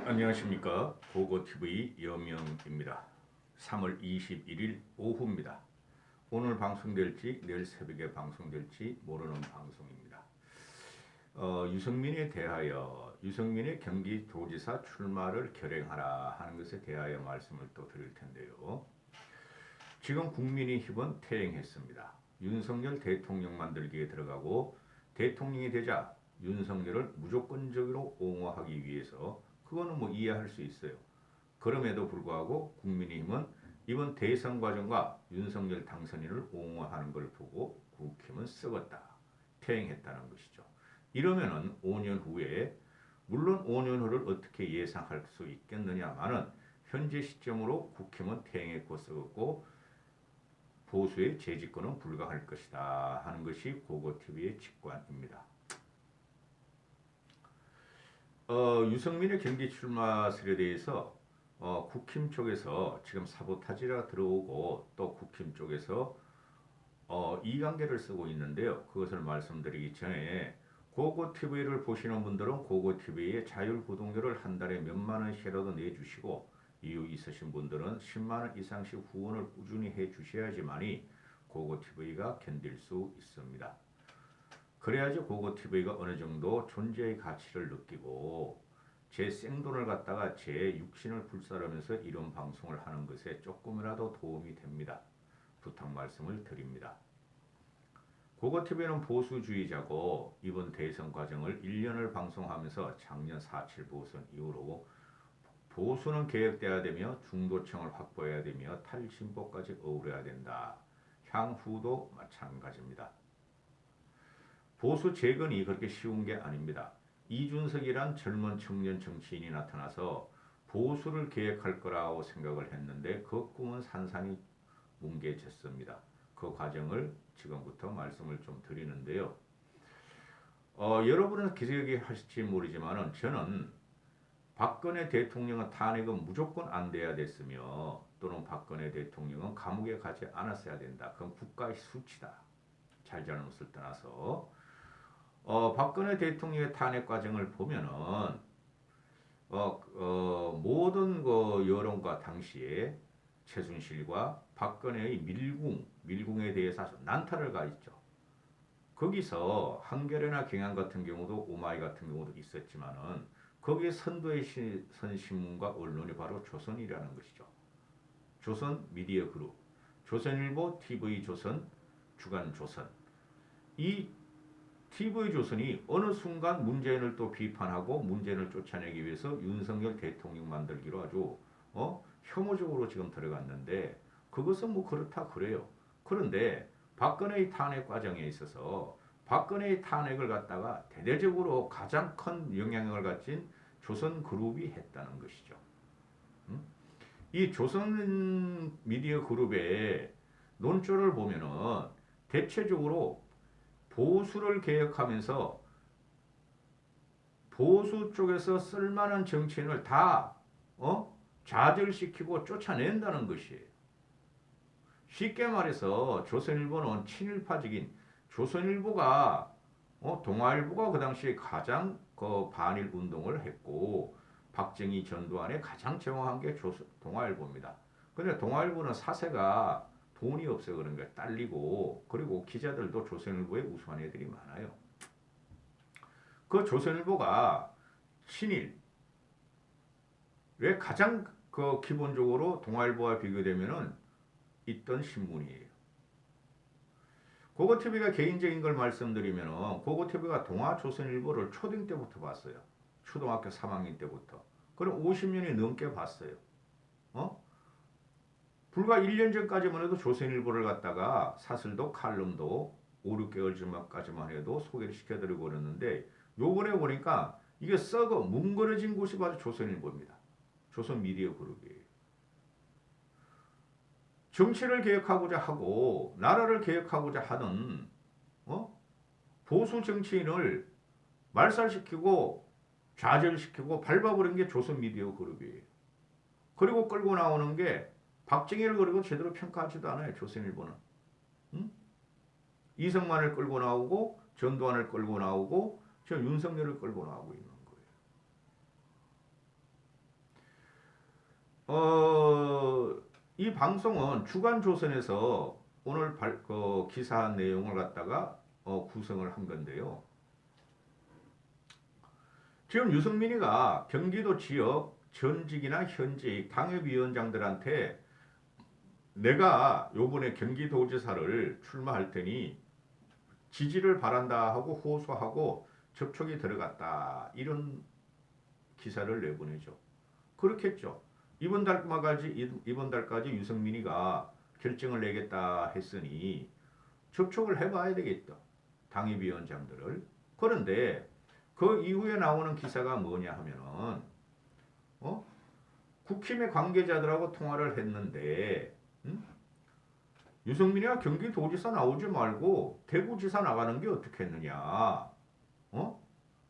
안녕하십니까. 고고TV 여명입니다. 3월 21일 오후입니다. 오늘 방송될지 내일 새벽에 방송될지 모르는 방송입니다. 유승민에 대하여 유승민의 경기도지사 출마를 결행하라 하는 것에 대하여 말씀을 또 드릴 텐데요. 지금 국민의힘은 퇴행했습니다. 윤석열 대통령 만들기에 들어가고 대통령이 되자 윤석열을 무조건적으로 옹호하기 위해서 그거는 뭐 이해할 수 있어요. 그럼에도 불구하고 국민의힘은 이번 대선 과정과 윤석열 당선인을 옹호하는 걸 보고 국힘은 썩었다. 퇴행했다는 것이죠. 이러면은 5년 후에 물론 5년 후를 어떻게 예상할 수 있겠느냐마는 현재 시점으로 국힘은 퇴행했고 썩었고 보수의 재집권은 불가할 것이다 하는 것이 고고TV의 직관입니다. 유승민의 경기 출마설에 대해서 국힘 쪽에서 지금 사보타지가 들어오고 또 국힘 쪽에서 이관계를 쓰고 있는데요. 그것을 말씀드리기 전에 고고TV를 보시는 분들은 고고TV의 자율구독료를 한 달에 몇만 원씩이라도 내주시고 이유 있으신 분들은 10만 원 이상씩 후원을 꾸준히 해주셔야지만이 고고TV가 견딜 수 있습니다. 그래야지 고고TV가 어느 정도 존재의 가치를 느끼고 제 생돈을 갖다가 제 육신을 불살하면서 이런 방송을 하는 것에 조금이라도 도움이 됩니다. 부탁 말씀을 드립니다. 고고TV는 보수주의자고 이번 대선 과정을 1년을 방송하면서 작년 4.7 보선 이후로 보수는 개혁돼야 되며 중도층을 확보해야 되며 탈진보까지 어우러야 된다. 향후도 마찬가지입니다. 보수 재건이 그렇게 쉬운 게 아닙니다. 이준석이란 젊은 청년 정치인이 나타나서 보수를 개혁할 거라고 생각을 했는데 그 꿈은 산산이 뭉개졌습니다. 그 과정을 지금부터 말씀을 좀 드리는데요. 여러분은 기억이 하실지 모르지만 저는 박근혜 대통령은 탄핵은 무조건 안 돼야 됐으며 또는 박근혜 대통령은 감옥에 가지 않았어야 된다. 그건 국가의 수치다. 잘잘못을 떠나서 박근혜 대통령의 탄핵 과정을 보면은 모든 그 여론과 당시에 최순실과 박근혜의 밀궁에 대해서 아주 난타를 가 있죠. 거기서 한겨레나 경향 같은 경우도 오마이 같은 경우도 있었지만은 거기에 선두에 선 신문과 언론이 바로 조선이라는 것이죠. 조선 미디어 그룹, 조선일보, TV조선, 주간조선. 이 TV조선이 어느 순간 문재인을 또 비판하고 문재인을 쫓아내기 위해서 윤석열 대통령 만들기로 아주 혐오적으로 지금 들어갔는데 그것은 뭐 그렇다 그래요. 그런데 박근혜의 탄핵 과정에 있어서 박근혜의 탄핵을 갖다가 대대적으로 가장 큰 영향력을 가진 조선그룹이 했다는 것이죠. 이 조선 미디어 그룹의 논조를 보면은 대체적으로 보수를 개혁하면서 보수 쪽에서 쓸만한 정치인을 다 좌절시키고 쫓아낸다는 것이에요. 쉽게 말해서 조선일보는 친일파적인 조선일보가 동아일보가 그 당시에 가장 그 반일 운동을 했고 박정희 전두환에 가장 정확한 게 동아일보입니다. 근데 동아일보는 사세가 돈이 없어 그런 게 딸리고 그리고 기자들도 조선일보에 우수한 애들이 많아요. 그 조선일보가 친일 왜 가장 그 기본적으로 동아일보와 비교되면은 있던 신문이에요. 고고TV가 개인적인 걸 말씀드리면은 고고TV가 동아조선일보를 초등 때부터 봤어요. 초등학교 3학년 때부터. 그럼 50년이 넘게 봤어요. 불과 1년 전까지만 해도 조선일보를 갖다가 사설도 칼럼도 5, 6개월 전까지만 해도 소개를 시켜드리고 그랬는데 요번에 보니까 이게 썩어 뭉그러진 곳이 바로 조선일보입니다. 조선 미디어 그룹이에요. 정치를 개혁하고자 하고 나라를 개혁하고자 하는 보수 정치인을 말살시키고 좌절시키고 밟아버린 게 조선 미디어 그룹이에요. 그리고 끌고 나오는 게 박정희를 그리고 제대로 평가하지도 않아요. 조선일보는. 응? 이승만을 끌고 나오고 전두환을 끌고 나오고 지금 윤석열을 끌고 나오고 있는 거예요. 이 방송은 주간조선에서 오늘 기사 내용을 갖다가 구성을 한 건데요. 지금 유승민이가 경기도 지역 전직이나 현직 당협위원장들한테 내가 요번에 경기도지사를 출마할 테니 지지를 바란다 하고 호소하고 접촉이 들어갔다. 이런 기사를 내보내죠. 그렇겠죠. 이번 달까지 유승민이가 결정을 내겠다 했으니 접촉을 해봐야 되겠다. 당협위원장들을. 그런데 그 이후에 나오는 기사가 뭐냐 하면은 국힘의 관계자들하고 통화를 했는데 유승민이가 경기도지사 나오지 말고 대구지사 나가는 게 어떻겠느냐.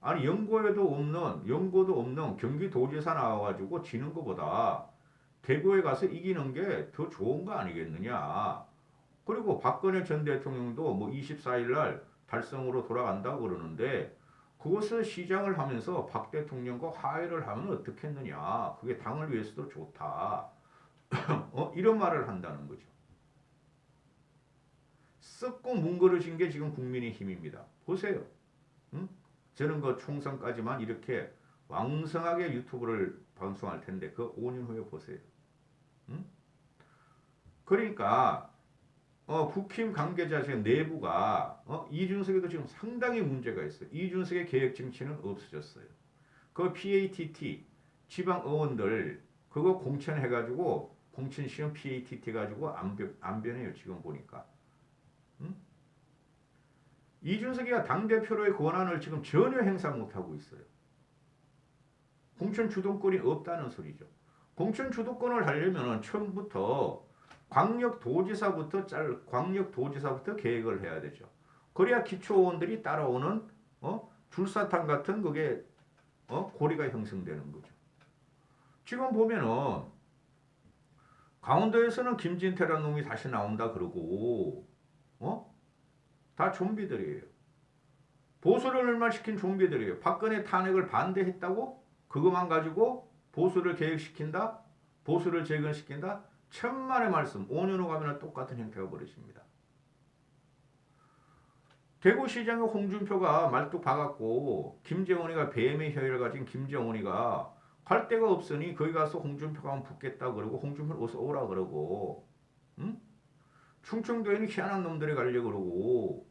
아니 연고도 없는 경기도지사 나와가지고 지는 것보다 대구에 가서 이기는 게 더 좋은 거 아니겠느냐. 그리고 박근혜 전 대통령도 뭐 24일 날 달성으로 돌아간다고 그러는데 그것을 시장을 하면서 박 대통령과 화해를 하면 어떻겠느냐. 그게 당을 위해서도 좋다. 이런 말을 한다는 거죠. 썩고 뭉그러진 게 지금 국민의힘입니다. 보세요. 응? 저는 그 총선까지만 이렇게 왕성하게 유튜브를 방송할 텐데 그 5년 후에 보세요. 응? 그러니까 국힘 관계자 중 내부가 이준석에도 지금 상당히 문제가 있어요. 이준석의 개혁 정치는 없어졌어요. 그 PATT 지방 의원들 그거 공천해가지고 공천 시험 PATT 가지고 안 변해요. 지금 보니까. 응? 이준석이가 당대표로의 권한을 지금 전혀 행사 못하고 있어요. 공천 주도권이 없다는 소리죠. 공천 주도권을 하려면 처음부터 광역도지사부터 계획을 해야 되죠. 그래야 기초의원들이 따라오는 줄사탕 같은 그게 고리가 형성되는 거죠. 지금 보면은 강원도에서는 김진태라는 놈이 다시 나온다 그러고 다 좀비들이에요. 보수를 멸망시킨 좀비들이에요. 박근혜 탄핵을 반대했다고 그것만 가지고 보수를 개혁시킨다, 보수를 재건시킨다. 천만의 말씀. 5년 후 가면 똑같은 형태가 벌어집니다. 대구시장의 홍준표가 말뚝 박았고 김정은이가 뱀의 혀를 가진 김정은이가 갈 데가 없으니 거기 가서 홍준표가 하면 붙겠다 그러고 홍준표를 어서 오라 그러고 응? 충청도에는 희한한 놈들이 가려고 그러고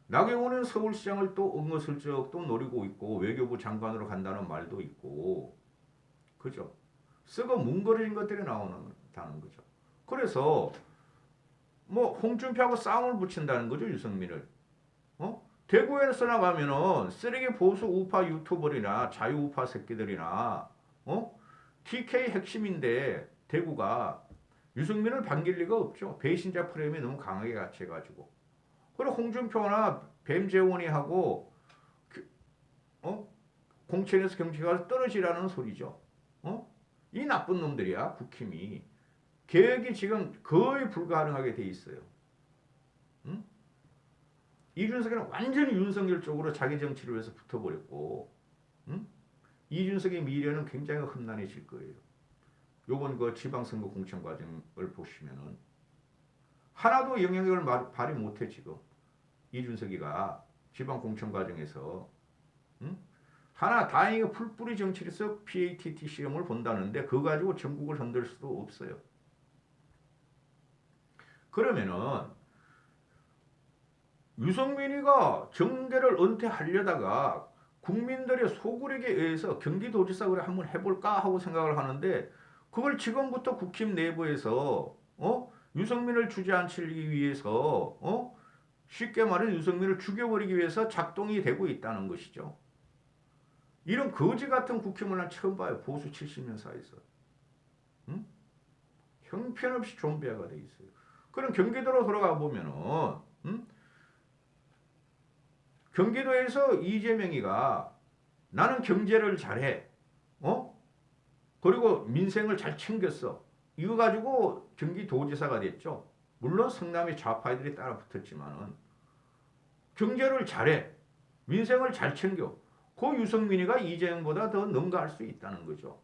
나경원은 서울시장을 또 은근슬쩍 또 노리고 있고 외교부 장관으로 간다는 말도 있고 그죠? 썩어 뭉거려진 것들이 나오는다는 거죠. 그래서 뭐 홍준표하고 싸움을 붙인다는 거죠. 유승민을. 대구에서 나가면은 쓰레기 보수 우파 유튜버들이나 자유우파 새끼들이나 TK 핵심인데 대구가 유승민을 반길 리가 없죠. 배신자 프레임이 너무 강하게 갇혀가지고. 그리고 홍준표나 뱀재원이하고 공천에서 경제가 떨어지라는 소리죠. 이 나쁜 놈들이야 국힘이. 계획이 지금 거의 불가능하게 돼 있어요. 응? 이준석이는 완전히 윤석열 쪽으로 자기 정치를 위해서 붙어버렸고 응? 이준석의 미래는 굉장히 험난해질 거예요. 요번 그 지방선거 공천 과정을 보시면은 하나도 영향력을 발휘 못해 지금 이준석이가 지방 공천 과정에서 응? 하나 다행히 풀뿌리 정치에서 PATT 시험을 본다는데 그거 가지고 전국을 흔들 수도 없어요. 그러면은 유승민이가 정계를 은퇴하려다가 국민들의 소굴에게 의해서 경기도지사 그래 한번 해볼까 하고 생각을 하는데 그걸 지금부터 국힘 내부에서 유승민을 주저앉히기 위해서 쉽게 말해 유승민을 죽여버리기 위해서 작동이 되고 있다는 것이죠. 이런 거지 같은 국힘을 난 처음 봐요. 보수 70년 사이에서. 응? 형편없이 좀비화가 돼 있어요. 그럼 경기도로 돌아가 보면은 경기도에서 이재명이가 나는 경제를 잘해. 그리고 민생을 잘 챙겼어. 이거 가지고 경기도지사가 됐죠. 물론 성남의 좌파들이 따라 붙었지만은 경제를 잘해. 민생을 잘 챙겨. 그 유승민이가 이재명보다 더 능가할 수 있다는 거죠.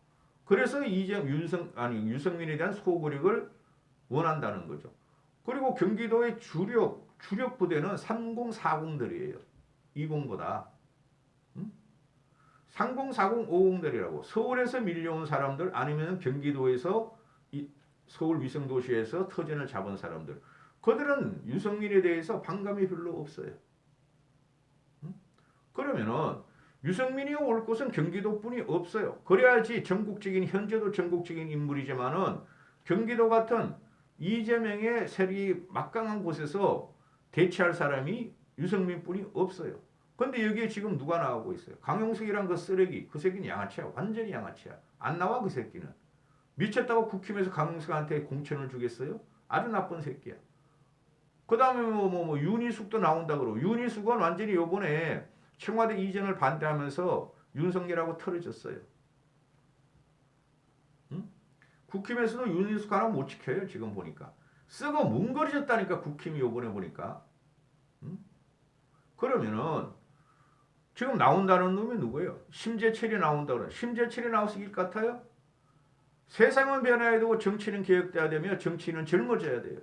그래서 유승민에 대한 소구력을 원한다는 거죠. 그리고 경기도의 주력 부대는 3040들이에요. 20보다. 3040, 50들이라고. 서울에서 밀려온 사람들 아니면 경기도에서 서울 위성도시에서 터전을 잡은 사람들. 그들은 유승민에 대해서 반감이 별로 없어요. 그러면은 유승민이 올 곳은 경기도뿐이 없어요. 그래야지 전국적인 현재도 전국적인 인물이지만은 경기도 같은 이재명의 세력이 막강한 곳에서 대체할 사람이 유승민뿐이 없어요. 근데 여기에 지금 누가 나오고 있어요? 강용석이란 그 쓰레기, 그 새끼는 양아치야. 완전히 양아치야. 안 나와 그 새끼는. 미쳤다고 국힘에서 강용석한테 공천을 주겠어요? 아주 나쁜 새끼야. 그 다음에 윤희숙도 나온다 그러고, 윤희숙은 완전히 요번에 청와대 이전을 반대하면서 윤석열하고 털어졌어요. 응? 국힘에서도 윤희숙 하나 못 지켜요. 지금 보니까. 썩어 뭉거려졌다니까 국힘이 요번에 보니까. 응? 그러면은 지금 나온다는 놈이 누구예요? 심재철이 나온다 그래. 심재철이 나와서 일 같아요? 세상은 변해야 되고 정치는 개혁돼야 되며 정치는 젊어져야 돼요.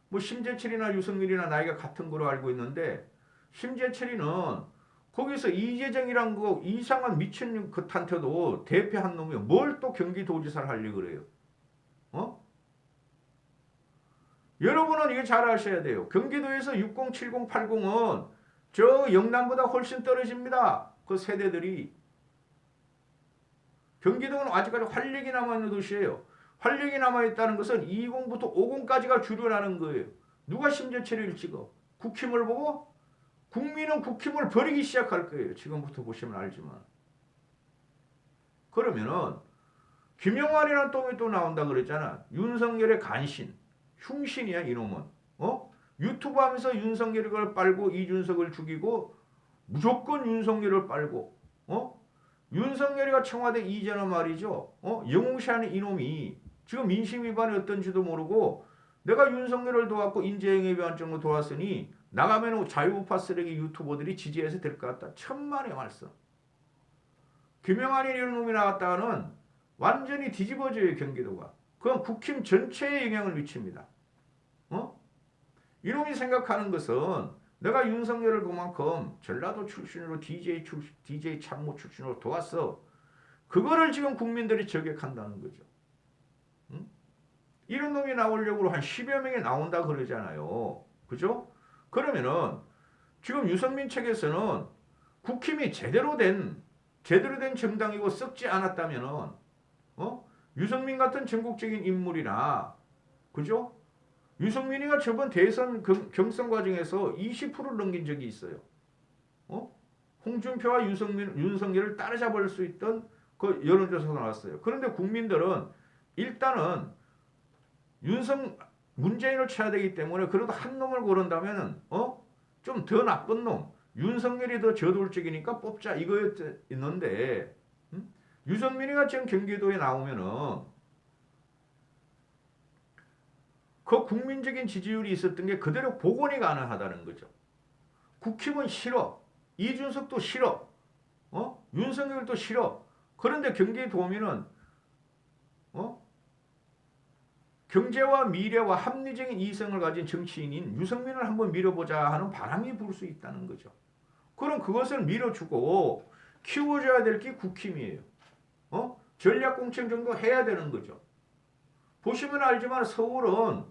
뭐 심재철이나 유승민이나 나이가 같은 거로 알고 있는데 심재철이는 거기서 이재정이란 거 이상한 미친 그한테도 대표한 놈이 뭘 또 경기도지사를 하려고 그래요. 여러분은 이게 잘 아셔야 돼요. 경기도에서 60, 70, 80은 저 영남보다 훨씬 떨어집니다. 그 세대들이. 경기도는 아직까지 활력이 남아있는 도시예요. 활력이 남아있다는 것은 20부터 50까지가 줄여나는 거예요. 누가 심재철을 찍어? 국힘을 보고? 국민은 국힘을 버리기 시작할 거예요. 지금부터 보시면 알지만. 그러면은 김영환이라는 똥이 또 나온다 그랬잖아. 윤석열의 간신. 흉신이야 이놈은. 유튜브 하면서 윤석열을 빨고 이준석을 죽이고 무조건 윤석열을 빨고 윤석열이가 청와대 이전은 말이죠. 영웅시하는 이놈이 지금 민심 위반이 어떤지도 모르고 내가 윤석열을 도왔고 인재영입 위반적으로 도왔으니 나가면 자유우파 쓰레기 유튜버들이 지지해서 될 것 같다. 천만의 말씀. 김영환이 이런 놈이 나왔다가는 완전히 뒤집어져요 경기도가. 그건 국힘 전체에 영향을 미칩니다. 이놈이 생각하는 것은 내가 윤석열을 그만큼 전라도 출신으로 DJ 참모 출신으로 도왔어. 그거를 지금 국민들이 저격한다는 거죠. 이런 놈이 나오려고 한 10여 명이 나온다 그러잖아요. 그죠? 그러면은 지금 유승민 측에서는 국힘이 제대로 된 정당이고 썩지 않았다면은 유승민 같은 전국적인 인물이나 그죠? 유승민이가 저번 대선 경선 과정에서 20%를 넘긴 적이 있어요. 홍준표와 윤석열을 따라잡을 수 있던 그 여론조사가 나왔어요. 그런데 국민들은 일단은 문재인을 쳐야 되기 때문에 그래도 한 놈을 고른다면 좀 더 나쁜 놈 윤석열이 더 저돌적이니까 뽑자 이거였는데 유승민이가 지금 경기도에 나오면은 그 국민적인 지지율이 있었던 게 그대로 복원이 가능하다는 거죠. 국힘은 싫어. 이준석도 싫어. 윤석열도 싫어. 그런데 경기도민은 경제와 미래와 합리적인 이성을 가진 정치인인 유승민을 한번 밀어보자 하는 바람이 불 수 있다는 거죠. 그럼 그것을 밀어주고 키워줘야 될 게 국힘이에요. 전략공천 정도 해야 되는 거죠. 보시면 알지만 서울은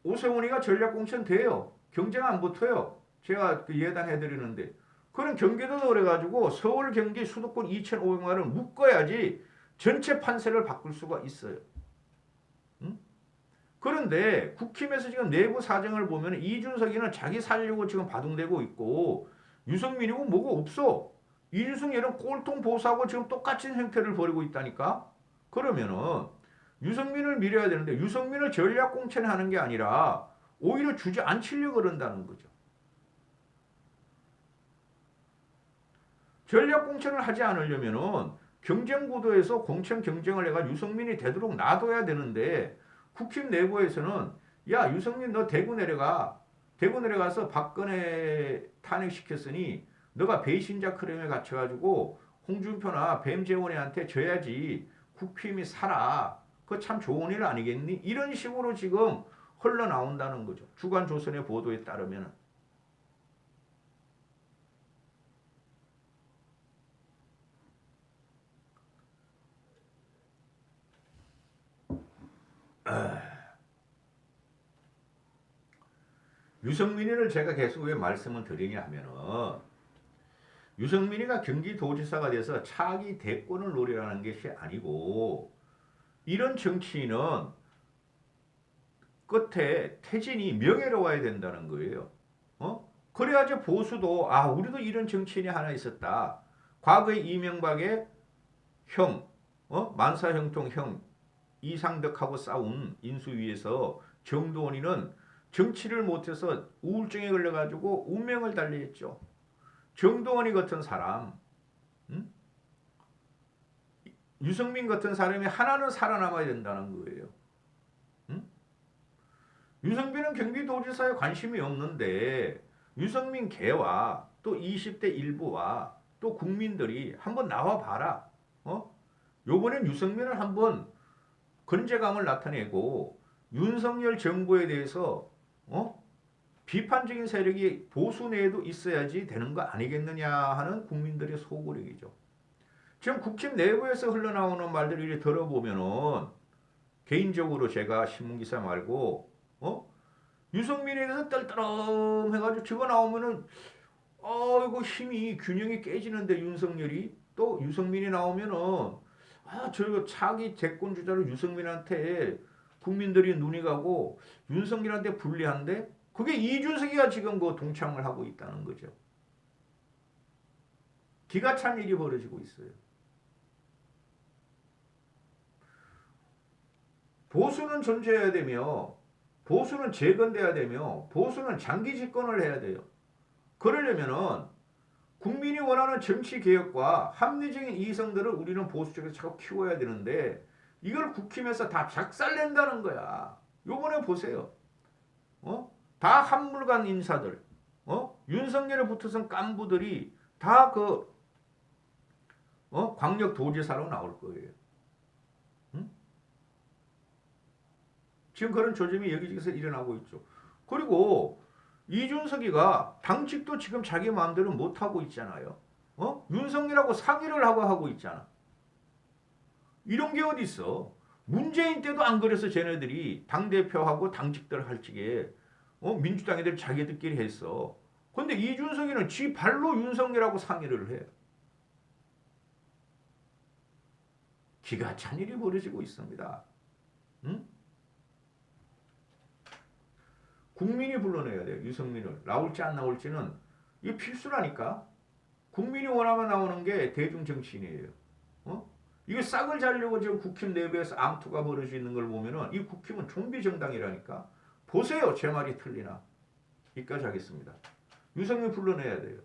오세훈이가 전략공천 돼요. 경쟁 안 붙어요. 제가 예단해드리는데. 그런 경기도도 그래가지고 서울 경기 수도권 2,500만을 묶어야지 전체 판세를 바꿀 수가 있어요. 그런데 국힘에서 지금 내부 사정을 보면 이준석이는 자기 살려고 지금 바둥대고 있고 유승민이고 뭐가 없어. 이준석이는 꼴통 보수하고 지금 똑같은 형태를 벌이고 있다니까. 그러면은 유승민을 밀어야 되는데 유승민을 전략 공천하는 게 아니라 오히려 주저앉히려고 그런다는 거죠. 전략 공천을 하지 않으려면은 경쟁 구도에서 공천 경쟁을 해가 유승민이 되도록 놔둬야 되는데 국힘 내부에서는 야 유승민 너 대구 내려가. 대구 내려가서 박근혜 탄핵시켰으니 너가 배신자 크림에 갇혀가지고 홍준표나 뱀재원이한테 져야지 국힘이 살아. 그거 참 좋은 일 아니겠니? 이런 식으로 지금 흘러나온다는 거죠. 주간조선의 보도에 따르면. 유승민이를 제가 계속 왜 말씀을 드리냐 하면은 유승민이가 경기도지사가 돼서 차기 대권을 노리라는 것이 아니고 이런 정치인은 끝에 퇴진이 명예로워야 된다는 거예요. 그래야지 보수도 아 우리도 이런 정치인이 하나 있었다. 과거에 이명박의 형, 만사형통 형 이상덕하고 싸운 인수위에서 정도원이는 정치를 못해서 우울증에 걸려가지고 운명을 달리했죠. 정도원이 같은 사람, 유승민 같은 사람이 하나는 살아남아야 된다는 거예요. 유승민은 경기도지사에 관심이 없는데 유승민 개와 또 20대 일부와 또 국민들이 한번 나와봐라. 요번엔 유승민을 한번 건재감을 나타내고 윤석열 정부에 대해서 비판적인 세력이 보수 내에도 있어야지 되는 거 아니겠느냐 하는 국민들의 소구력이죠. 지금 국힘 내부에서 흘러나오는 말들을 이렇게 들어보면은 개인적으로 제가 신문기사 말고 유승민에 대해서 떨떠름해가지고 저거 나오면은 이거 힘이 균형이 깨지는데 윤석열이 또 유승민이 나오면은 저거 차기 대권 주자로 유승민한테 국민들이 눈이 가고 윤석열한테 불리한데 그게 이준석이가 지금 그 동참을 하고 있다는 거죠. 기가 찬 일이 벌어지고 있어요. 보수는 존재해야 되며 보수는 재건돼야 되며 보수는 장기 집권을 해야 돼요. 그러려면은 국민이 원하는 정치 개혁과 합리적인 이성들을 우리는 보수 쪽에서 자꾸 키워야 되는데 이걸 국힘에서 다 작살낸다는 거야. 요번에 보세요. 다 한물간 인사들, 윤석열에 붙어선 깐부들이 다 광역도지사로 나올 거예요. 지금 그런 조짐이 여기저기서 일어나고 있죠. 그리고 이준석이가 당직도 지금 자기 마음대로 못하고 있잖아요. 윤석열하고 상의를 하고 있잖아. 이런 게 어디 있어. 문재인 때도 안 그래서 쟤네들이 당대표하고 당직들 할 적에 민주당 애들 자기들끼리 했어. 근데 이준석이는 지 발로 윤석열하고 상의를 해. 기가 찬 일이 벌어지고 있습니다. 응? 국민이 불러내야 돼요. 유승민을. 나올지 안 나올지는 이게 필수라니까. 국민이 원하면 나오는 게 대중 정치인이에요. 이게 싹을 자르려고 지금 국힘 내부에서 암투가 벌어지고 있는 걸 보면은 이 국힘은 좀비 정당이라니까. 보세요. 제 말이 틀리나. 여기까지 하겠습니다. 유승민 불러내야 돼요.